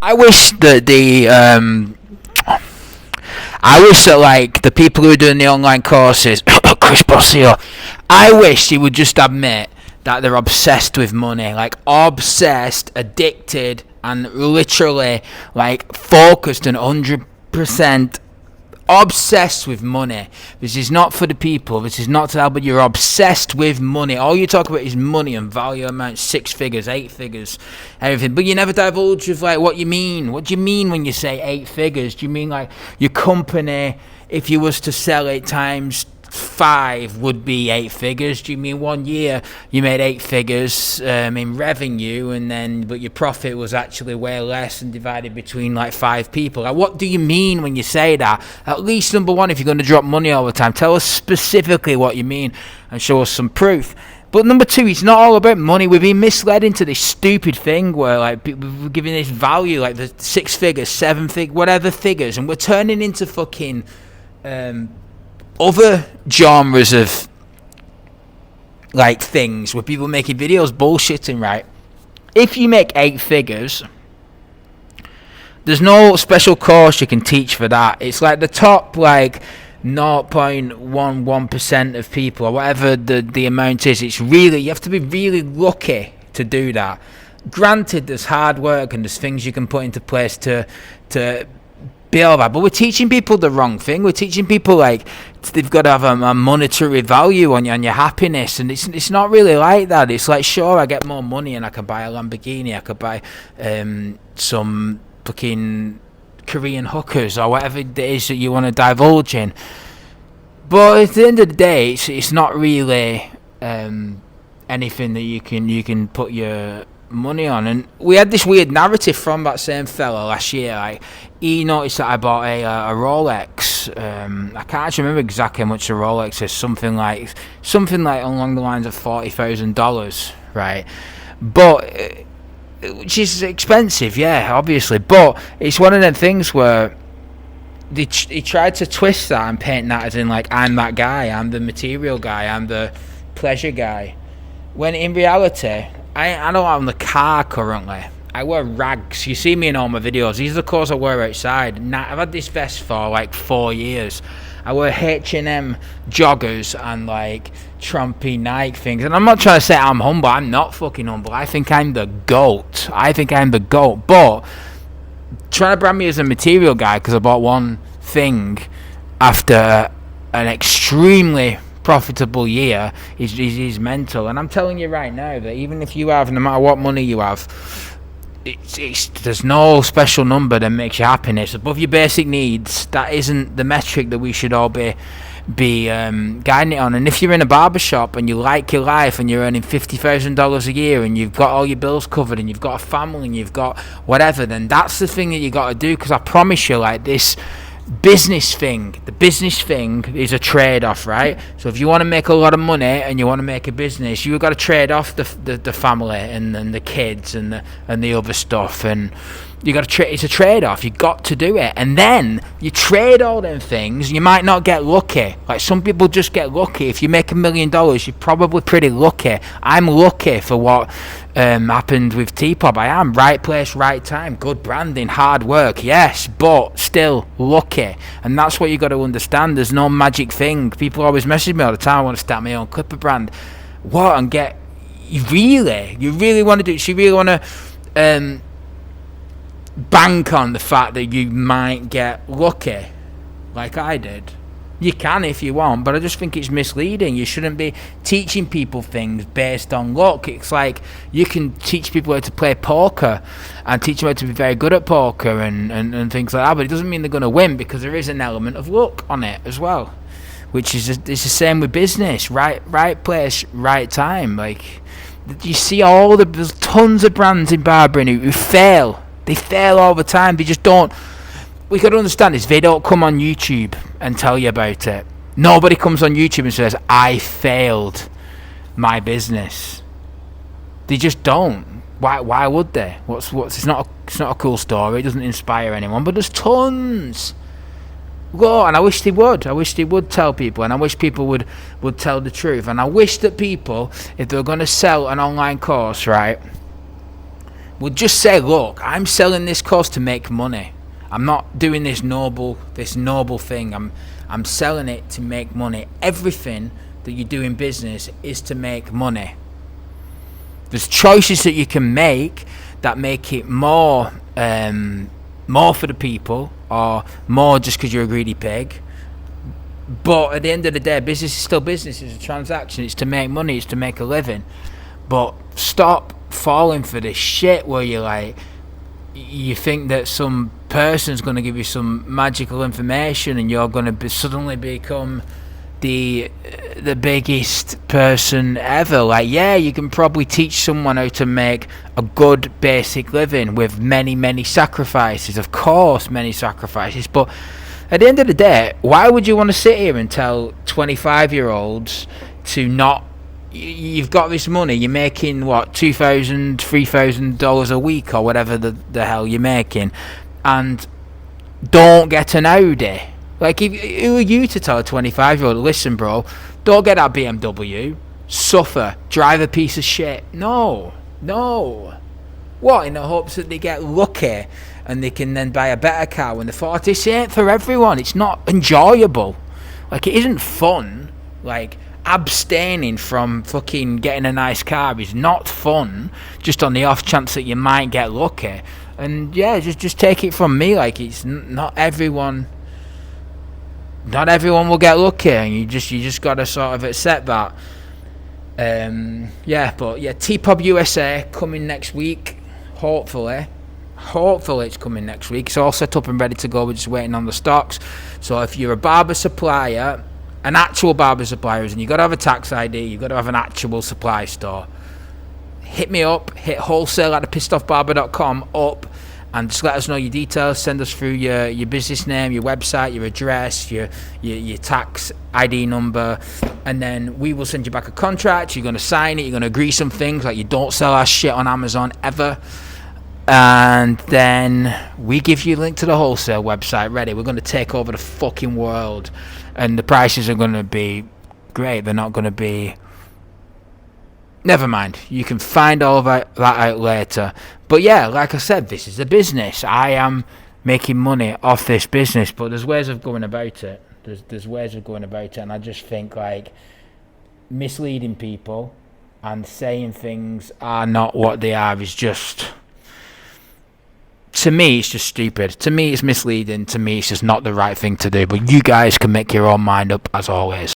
I wish that I wish that like the people who are doing the online courses, Chris Bossio, I wish they would just admit that they're obsessed with money, like obsessed, addicted, and literally like focused and 100% obsessed with money. This is not for the people. This is not to help, but you're obsessed with money. All you talk about is money and value amounts, 6 figures, 8 figures, everything. But you never divulge with like what you mean. What do you mean when you say 8 figures? Do you mean like your company, if you was to sell it times 5 would be 8 figures? Do you mean 1 year you made 8 figures in revenue, and then but your profit was actually way less and divided between like 5 people? Like, what do you mean when you say that? At least number one, if you're going to drop money all the time, tell us specifically what you mean and show us some proof. But number two, it's not all about money. We've been misled into this stupid thing where like we're giving this value, like the 6 figures, 7 figures, whatever figures, and we're turning into fucking other genres of like things where people making videos bullshitting, right? If you make 8 figures, there's no special course you can teach for that. It's like the top like 0.11% of people or whatever the amount is. It's really, you have to be really lucky to do that. Granted, there's hard work and there's things you can put into place to be all that, but we're teaching people the wrong thing. We're teaching people like they've got to have a monetary value on your happiness, and it's not really like that. It's like, sure, I get more money and I can buy a Lamborghini, I could buy some fucking Korean hookers or whatever it is that you want to divulge in, but at the end of the day, it's not really anything that you can put your money on. And we had this weird narrative from that same fella last year. Like, he noticed that I bought a Rolex. I can't actually remember exactly how much the Rolex is. Something like along the lines of $40,000, right? But which is expensive, yeah, obviously. But it's one of them things where he tried to twist that and paint that as in like, I'm that guy, I'm the material guy, I'm the pleasure guy. When in reality, I don't own the car currently. I wear rags. You see me in all my videos. These are the clothes I wear outside. I've had this vest for like 4 years. I wear H&M joggers and like Trumpy Nike things. And I'm not trying to say I'm humble. I'm not fucking humble. I think I'm the GOAT. But trying to brand me as a material guy because I bought one thing after an extremely profitable year is mental. And I'm telling you right now that even if you have, no matter what money you have, there's no special number that makes you happiness above your basic needs. That isn't the metric that we should all be guiding it on. And if you're in a barbershop and you like your life and you're earning $50,000 a year and you've got all your bills covered and you've got a family and you've got whatever, then that's the thing that you got to do. Because I promise you, like, the business thing is a trade-off, right? So if you want to make a lot of money and you want to make a business, you've got to trade off the family and the kids and the other stuff, and you got to it's a trade-off. You got to do it, and then you trade all them things. You might not get lucky. Like, some people just get lucky. If you make $1 million, you're probably pretty lucky. I'm lucky for what happened with TPOB. I am right place, right time, good branding, hard work, yes, but still lucky. And that's what you got to understand. There's no magic thing. People always message me all the time, I want to start my own clipper brand. What? And get, you really want to do it? So you really want to bank on the fact that you might get lucky like I did? You can if you want, but I just think it's misleading. You shouldn't be teaching people things based on luck. It's like you can teach people how to play poker and teach them how to be very good at poker and things like that, but it doesn't mean they're going to win, because there is an element of luck on it as well, which is it's the same with business. Right place, right time. Like, you see there's tons of brands in barbering who fail. They fail all the time. They just don't. We got to understand this. They don't come on YouTube and tell you about it. Nobody comes on YouTube and says, I failed my business. They just don't. Why would they? It's not a cool story. It doesn't inspire anyone. But there's tons. Go, and I wish they would. I wish they would tell people, and I wish people would tell the truth. And I wish that people, if they're going to sell an online course, right, will just say, look, I'm selling this course to make money. I'm not doing this noble thing. I'm selling it to make money. Everything that you do in business is to make money. There's choices that you can make that make it more for the people, or more just because you're a greedy pig. But at the end of the day, business is still business. It's a transaction. It's to make money. It's to make a living. But stop falling for this shit where you're like, you think that some person's going to give you some magical information and you're going to suddenly become the biggest person ever. Like, yeah, you can probably teach someone how to make a good basic living with many sacrifices. Of course, many sacrifices. But at the end of the day, why would you want to sit here and tell 25-year-olds to not... You've got this money, you're making, what, $2,000, $3,000 a week or whatever the hell you're making, and don't get an Audi. Like, who are you to tell a 25-year-old, listen, bro, don't get that BMW, suffer, drive a piece of shit? No. What, in the hopes that they get lucky and they can then buy a better car when they're 40? This ain't for everyone. It's not enjoyable. Like, it isn't fun. Like, abstaining from fucking getting a nice car is not fun, just on the off chance that you might get lucky. And yeah, just take it from me, like, it's not everyone will get lucky, and you just gotta sort of accept that. TPOB USA coming next week, hopefully it's coming next week. It's all set up and ready to go. We're just waiting on the stocks. So if you're a barber supplier, an actual barber supplier, and you've got to have a tax ID, you've got to have an actual supply store, hit me up, hit wholesale@thepissedoffbarber.com up, and just let us know your details. Send us through your business name, your website, your address, your tax ID number, and then we will send you back a contract. You're going to sign it, you're going to agree some things, like you don't sell our shit on Amazon ever. And then we give you a link to the wholesale website ready. We're going to take over the fucking world. And the prices are going to be great. They're not going to be... Never mind. You can find all of that out later. But yeah, like I said, this is a business. I am making money off this business. But there's ways of going about it. There's ways of going about it. And I just think, like, misleading people and saying things are not what they are is just... To me, it's just stupid. To me, it's misleading. To me, it's just not the right thing to do. But you guys can make your own mind up, as always.